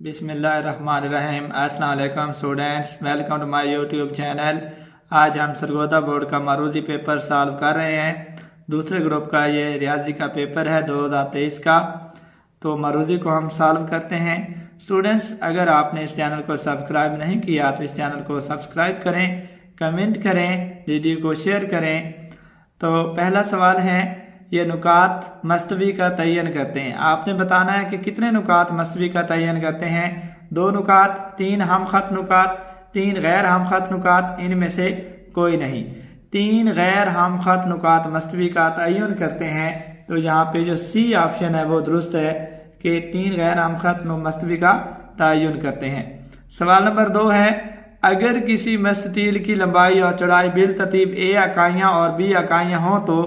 बिस्मिल्लाहिर्रहमानिर्रहीम। अस्सलाम वालेकुम students, welcome to my YouTube channel. आज हम सरगोदा बोर्ड का मारूजी पेपर सॉल्व कर रहे हैं। दूसरे ग्रुप का ये रियाजी का पेपर है 2023 का। तो मारूजी को हम सॉल्व करते हैं। स्टूडेंट्स, अगर आपने इस चैनल को सब्सक्राइब नहीं किया तो इस चैनल को सब्सक्राइब करें, कमेंट करें, वीडियो को शेयर करें। तो पहला सवाल है, ये नुकात मस्तवी का तयन करते हैं। आपने बताना है कि कितने नुकात मस्तवी का तयन करते हैं। 2 नुकात, 3 हम खत नुकात, 3 गैर हम खत नुकात, इनमें से कोई नहीं। 3 गैर हम खत नुकात मस्तवी का तयन करते हैं। तो यहाँ पे जो सी ऑप्शन है वो दुरुस्त है कि 3 गैर हम खत मस्तवी का तयन करते हैं। सवाल नंबर 2 है, अगर किसी मस्ततील की लंबाई और चौड़ाई बिल तरतीब ए इकाइयाँ और बी इकाइयाँ हों तो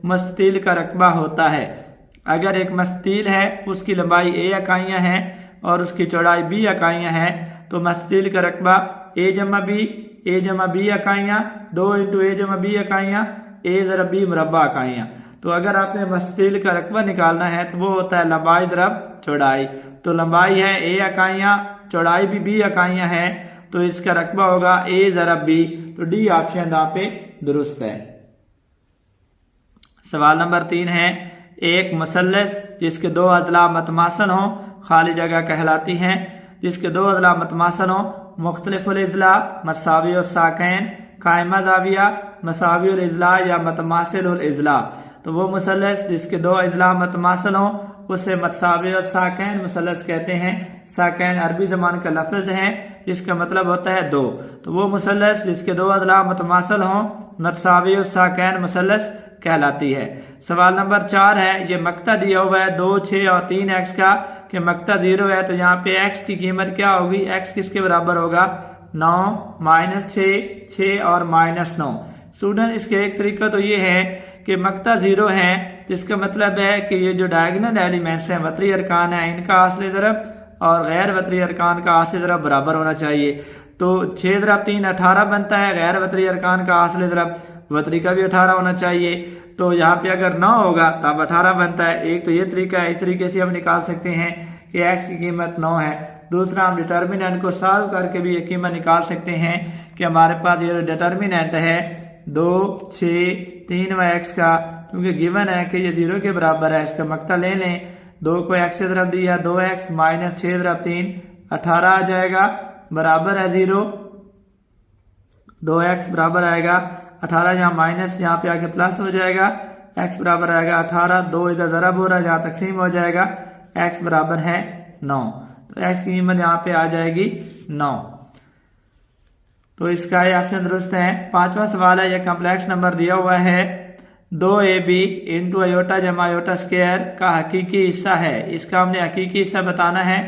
मस्ततील का रकबा होता है। अगर एक मस्ततील है, उसकी लंबाई ए इकाइयाँ हैं और उसकी चौड़ाई बी इकाइयाँ हैं, तो मस्ततील का रकबा ए जमा बी इकाइयाँ, 2 इंटू ए जमा बी इकाइयाँ, ए ज़रब बी मुरब्बा इकाइयाँ। तो अगर आपने मस्ततील का रकबा निकालना है तो वो होता है लंबाई ज़रब चौड़ाई। तो लंबाई है ए इकाइयाँ, चौड़ाई भी बी इकाइयाँ हैं, तो इसका रकबा होगा ए ज़रब बी। तो डी ऑप्शन यहाँ पे दुरुस्त है। सवाल नंबर 3 है, एक मुसल्लस जिसके 2 अज़ला मतमासल हों खाली जगह कहलाती हैं। जिसके 2 अज़ला मतमासल हों, मुख्तलिफुल इज़ला, मसावी साकैन, कायमा ज़ाविया, मसावी इज़ला या मतमासिल इज़ला। तो वो मुसल्लस जिसके 2 अज़ला मतमासल हों उसे मतसावी और साकैन मुसल्लस कहते हैं। साकैन अरबी ज़बान का लफ्ज़ है जिसका मतलब होता है 2। तो वो मुसल्लस जिसके 2 अज़ला मतमासल हों मतसावी और साकैन मुसल्लस कहलाती है। सवाल नंबर 4 है, ये मक्ता दिया हुआ है 2, 6 और 3 एक्स का कि मक्ता 0 है। तो यहाँ पे एक्स की कीमत क्या होगी? एक्स किसके बराबर होगा? 9 माइनस 6 और माइनस 9। स्टूडेंट, इसके एक तरीका तो ये है कि मक्ता 0 है, जिसका मतलब है कि ये जो डायगोनल एलिमेंट्स हैं, वतरी अरकान है, इनका आसले ज़रब और गैर वतरी अरकान का आसले ज़रब बराबर होना चाहिए। तो 6 ज़रब 3 18 बनता है। गैर वतरी अरकान का आसले ज़रब वतरी का भी 18 होना चाहिए। तो यहाँ पे अगर 9 होगा तब 18 बनता है। एक तो ये तरीका है, इस तरीके से हम निकाल सकते हैं कि x की कीमत 9 है। दूसरा, हम डिटर्मिनेंट को सॉल्व करके भी ये कीमत निकाल सकते हैं कि हमारे पास ये डिटर्मिनेंट है 2, 6, 3 व x का, क्योंकि गिवन है कि ये 0 के बराबर है। इसका मक्ता ले लें, 2 को x से ज़रब दिया, 2x माइनस 6 ज़रब 3 18 आ जाएगा, बराबर है 0। 2x बराबर आएगा 18, यहाँ माइनस यहाँ पे आके प्लस हो जाएगा। x बराबर आएगा 18, 2 इधर ज़रब हो रहा है, यहाँ तकसीम हो जाएगा, x बराबर है 9। तो x की कीमत यहाँ पे आ जाएगी 9। तो इसका ये ऑप्शन दुरुस्त है। 5वां सवाल है, ये कॉम्प्लेक्स नंबर दिया हुआ है 2ab इंटू अयोटा जमा अयोटा स्क्वायर का हकीकी हिस्सा है। इसका हमने हकीकी हिस्सा बताना है।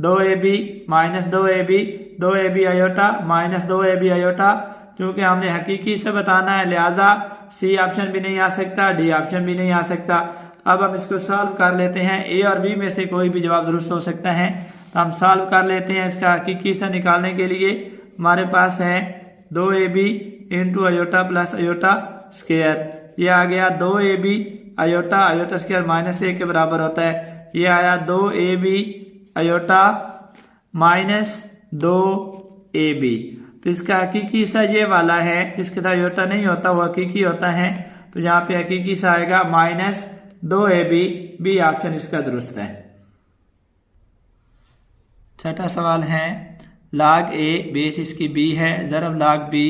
2ab minus 2ab aorta minus 2ab aorta. क्योंकि हमने हकीकी हिस्सा बताना है, लिहाजा सी ऑप्शन भी नहीं आ सकता, डी ऑप्शन भी नहीं आ सकता। अब हम इसको सॉल्व कर लेते हैं। ए और बी में से कोई भी जवाब दुरुस्त हो सकता है। तो हम सॉल्व कर लेते हैं। इसका हकीकी हिस्सा निकालने के लिए हमारे पास है 2ab into iota plus iota square. ये आ गया 2ab अयोटा स्क्वायर माइनस 1 के बराबर होता है। ये आया 2ab अयोटा माइनस 2ab। तो इसका हकीकी हिस्सा ये वाला है, जिसके साथ अयोटा नहीं होता वो हकीकी होता है। तो यहाँ पे हकीकी हिस्सा आएगा माइनस 2ab। बी ऑप्शन इसका दुरुस्त है। 6वां सवाल है, log a बेस इसकी b है, ज़रब log b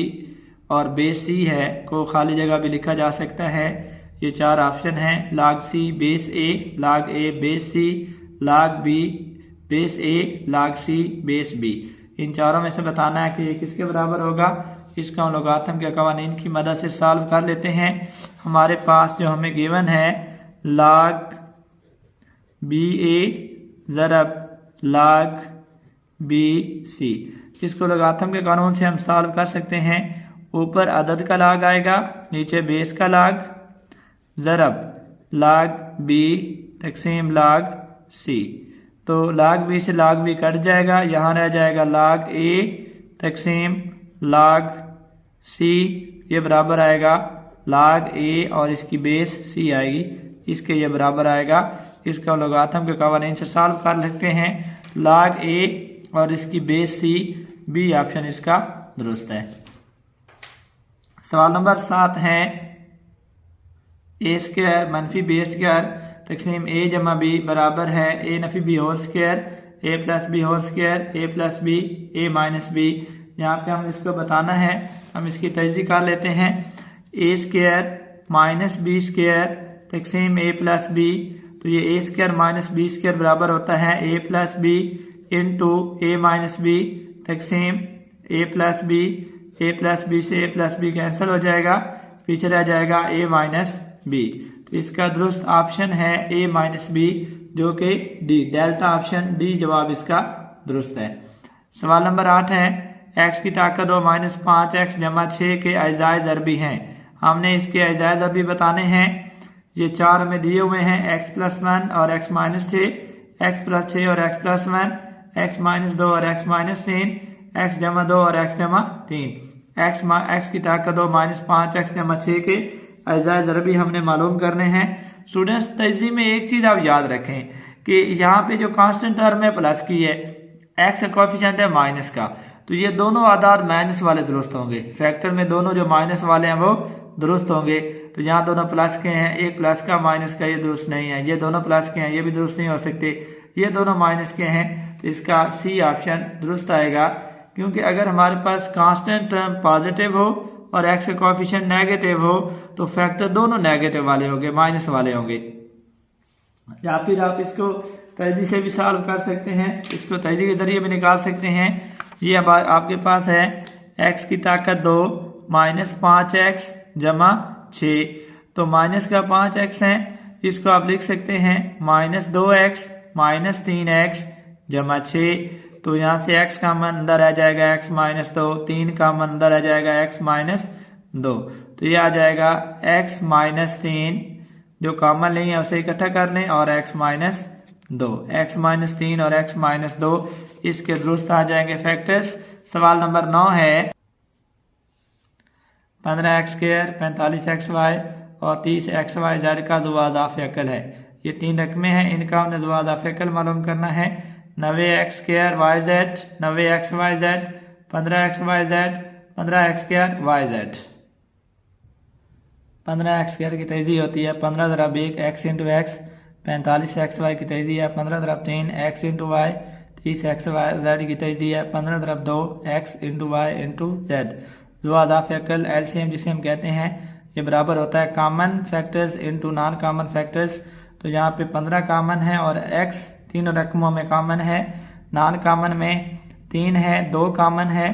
और बेस c है को खाली जगह भी लिखा जा सकता है। ये 4 ऑप्शन हैं, log c base a, log a base c, log b base a, log c base b। इन चारों में से बताना है कि ये किसके बराबर होगा। इसका हम लोगारिथम के कवानीन की मदद से सॉल्व कर लेते हैं। हमारे पास जो हमें गिवन है log ba ज़रब log bc, इसको लोगारिथम के कानून से हम सॉल्व कर सकते हैं। ऊपर अदद का log आएगा, नीचे बेस का log, ज़रब log b तकसीम log c। तो log b से log b कट जाएगा, यहाँ रह जाएगा log a तकसीम log c। ये बराबर आएगा log a और इसकी बेस c आएगी, इसके ये बराबर आएगा। इसका लोगारिथम के कवानीन से सॉल्व कर सकते हैं। log a और इसकी बेस सी, बी ऑप्शन इसका दुरुस्त है। सवाल नंबर 7 है ए स्क्वायर मनफी बी स्क्वायर तकसीम ए जमा बी बराबर है ए नफी बी होल स्क्वायर ए प्लस बी होल स्क्वायर ए प्लस बी ए माइनस बी। यहाँ पे हम इसको बताना है, हम इसकी तजज़ी कर लेते हैं। ए स्क्वायर माइनस बी स्क्वायर तकसीम ए प्लस बी, तो ये ए स्क्वायर माइनस बी स्क्वायर बराबर होता है ए प्लस बी इंटू ए माइनस बी तकसीम ए प्लस बी। ए प्लस बी से ए प्लस बी कैंसिल हो जाएगा, पीछे रह जाएगा ए माइनस बी। तो इसका दुरुस्त ऑप्शन है ए माइनस बी, जो कि डी, डेल्टा ऑप्शन डी जवाब इसका दुरुस्त है। सवाल नंबर 8 है एक्स की ताकत 2 माइनस 5x जमा 6 के अजाए ज़रबी हैं। हमने इसके अजाए ज़रबी बताने हैं। ये 4 में दिए हुए हैं x प्लस 1 और x माइनस 6, x प्लस 6 और x प्लस 1, x माइनस 2 और x माइनस 3, x जमा 2 और x जमा 3। x की ताकत 2 माइनस 5x जमा 6 के अजाए ज़रबी हमने मालूम करने हैं। स्टूडेंट्स तजज़ी में एक चीज़ आप याद रखें कि यहाँ पे जो कांस्टेंट टर्म है प्लस की है, x का कोएफिशिएंट है माइनस का, तो ये दोनों आदाद माइनस वाले दुरुस्त होंगे। फैक्टर में दोनों जो माइनस वाले हैं वो दुरुस्त होंगे। तो यहाँ दोनों प्लस के हैं, एक प्लस का माइनस का, ये दुरुस्त नहीं है। ये दोनों प्लस के हैं, ये भी दुरुस्त नहीं हो सकते। ये दोनों माइनस के हैं, तो इसका सी ऑप्शन दुरुस्त आएगा। क्योंकि अगर हमारे पास कांस्टेंट टर्म पॉजिटिव हो और x का कोएफिशिएंट नेगेटिव हो तो फैक्टर दोनों नेगेटिव वाले होंगे, माइनस वाले होंगे। या फिर आप इसको तजज़ी से भी सॉल्व कर सकते हैं, इसको तजज़ी के जरिए भी निकाल सकते हैं। ये अब आपके पास है x की ताकत 2 माइनस 5x जमा 6, तो माइनस का 5x है, इसको आप लिख सकते हैं माइनस 2x माइनस 3x जमा 6। तो यहाँ से x का मान अंदर आ जाएगा x माइनस 2, 3 का मान अंदर आ जाएगा x माइनस 2, तो ये आ जाएगा x माइनस 3, जो कॉमन नहीं है उसे इकट्ठा कर लें, और x माइनस 2, x माइनस 3 और x माइनस 2 इसके दुरुस्त आ जाएंगे फैक्टर्स। सवाल नंबर 9 है 15x स्क्वायर 45xy और 30xy z का दुआज़ाफ़ अकल है। ये 3 रकमें हैं, इनका हमने दुआज़ाफ़ अकल मालूम करना है। 90x square yz 90xyz 15xyz 15x square yz। 15x square की तजज़ी होती है 15 ज़रब 1 x इंटू एक्स, 45xy की तजज़ी है 15 ज़रब 3 x इंटू वाई, 30xyz की तजज़ी है 15 ज़रब 2 x into y into z। दुआज़ाफ़ अकल एलसीएम जिसे हम कहते हैं, ये बराबर होता है common factors into non common factors. तो यहाँ पे 15 कॉमन है और x तीनों रकमों में कॉमन है, नॉन कॉमन में 3 है, 2 कॉमन है,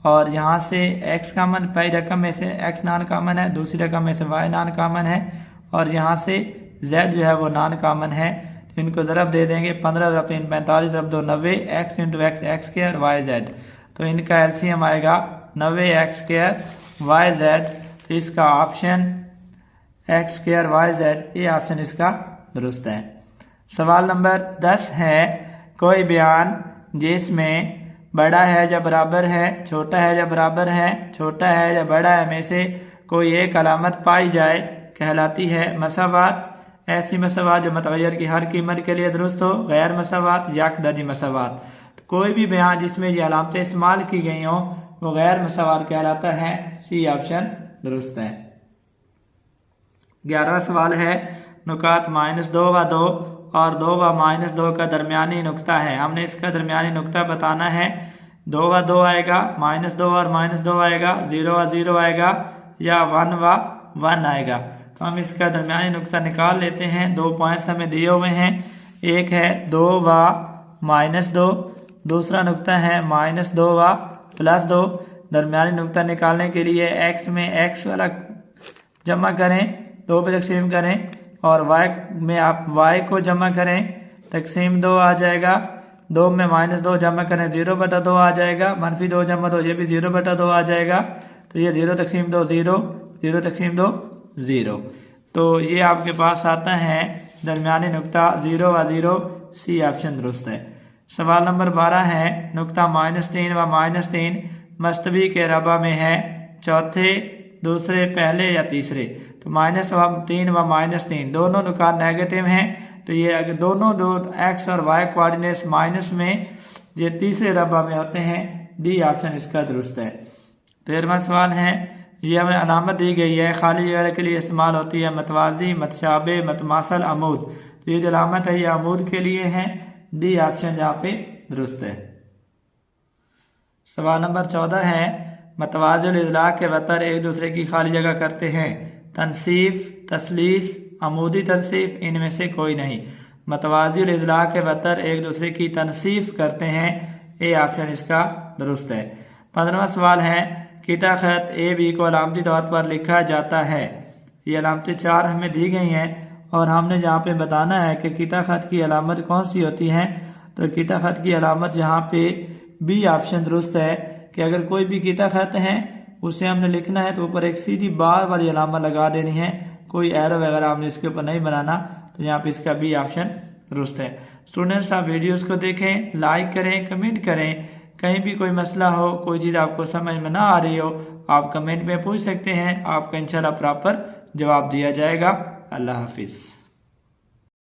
और यहाँ से x कॉमन, पहली रकम में से x नॉन कॉमन है, दूसरी रकम में से y नॉन कॉमन है, और यहाँ से z जो है वो नॉन कॉमन है। तो इनको ज़रब दे देंगे 15 ज़रब 3 45 ज़रब 2 90 x into x x square y z. तो इनका एलसीएम आएगा 90x स्क्वायर वाई जेड। तो इसका option x square y z, ये ऑप्शन इसका दुरुस्त है। सवाल नंबर 10 है कोई बयान जिसमें बड़ा है या बराबर है, छोटा है या बराबर है, छोटा है या बड़ा है में से कोई एक अलामत पाई जाए कहलाती है मसावात। ऐसी मसावात जो मुतग़य्यर की हर कीमत के लिए दुरुस्त हो, गैर मसावात या अक़दरी मसावात। कोई भी बयान जिसमें ये अलामतें इस्तेमाल की गई हों वो गैर मसावात कहलाता है। सी ऑप्शन दुरुस्त है। 11वां सवाल है नुकात -2 व 2 और 2 व -2 का दरमियानी नुक्ता है। हमने इसका दरमियानी नुक्ता बताना है। 2 व 2 आएगा, -2 और -2 आएगा, 0 व 0 आएगा, या 1 व 1 आएगा। तो हम इसका दरमियानी नुक्ता निकाल लेते हैं। 2 पॉइंट्स हमें दिए हुए हैं, एक है 2 व -2, दूसरा नुक्ता है -2 व +2। दरमियानी नुक्ता निकालने के लिए x में x वाला जमा करें, 2 पे तकसीम करें, और y में आप y को जमा करें, तकसीम 2 आ जाएगा। 2 में -2 जमा करें, 0/2 आ जाएगा, -2 जमा 2 ये भी 0/2 आ जाएगा। तो ये 0 तकसीम 2 0, 0 तकसीम 2 0। तो ये आपके पास आता है दरमियानी नुक्ता 0 व 0। सी ऑप्शन दुरुस्त है। सवाल नंबर 12 है नुक्ता -3 व -3 मस्तवी के रबा में है, चौथे, दूसरे, पहले या तीसरे। तो -3 व -3 दोनों नुकात नेगेटिव हैं, तो ये अगर दोनों जो एक्स और वाई कोऑर्डिनेट्स माइनस में ये तीसरे रबा में होते हैं, डी ऑप्शन इसका दुरुस्त है। 13वां सवाल है, ये हमें अलामत दी गई है, खाली जगह के लिए इस्तेमाल होती है, मतवाजी, मतशाबे, मतमासल, अमूद। तो ये जो अलामत है ये अमूद के लिए है, डी ऑप्शन यहाँ पे दुरुस्त है। सवाल नंबर 14 है, मतवाजुल इजला के वतर एक दूसरे की खाली जगह करते हैं, तनसीफ, तसलीस, अमूदी तनसीफ, इनमें से कोई नहीं। मतवाजुल इजला के वतर एक दूसरे की तनसीफ करते हैं, ए ऑप्शन इसका दुरुस्त है। 15वां सवाल है, किता खत ए बी को अलामती तौर पर लिखा जाता है। ये अलामतें 4 हमें दी गई हैं और हमने जहाँ पे बताना है कि किता खत की अलामत कौन सी होती है। तो किता खत की अलामत यहाँ पे बी ऑप्शन दुरुस्त है कि अगर कोई भी किता खत है उसे हमने लिखना है तो ऊपर एक सीधी बार वाली अलामत लगा देनी है, कोई एरो वगैरह हमने इसके ऊपर नहीं बनाना। तो यहाँ पे इसका बी ऑप्शन दुरुस्त है। स्टूडेंट्स, आप वीडियोस को देखें, लाइक करें, कमेंट करें। कहीं भी कोई मसला हो, कोई चीज़ आपको समझ में ना आ रही हो, आप कमेंट में पूछ सकते हैं, आपका इंशाल्लाह प्रॉपर जवाब दिया जाएगा। अल्लाह हाफिज़।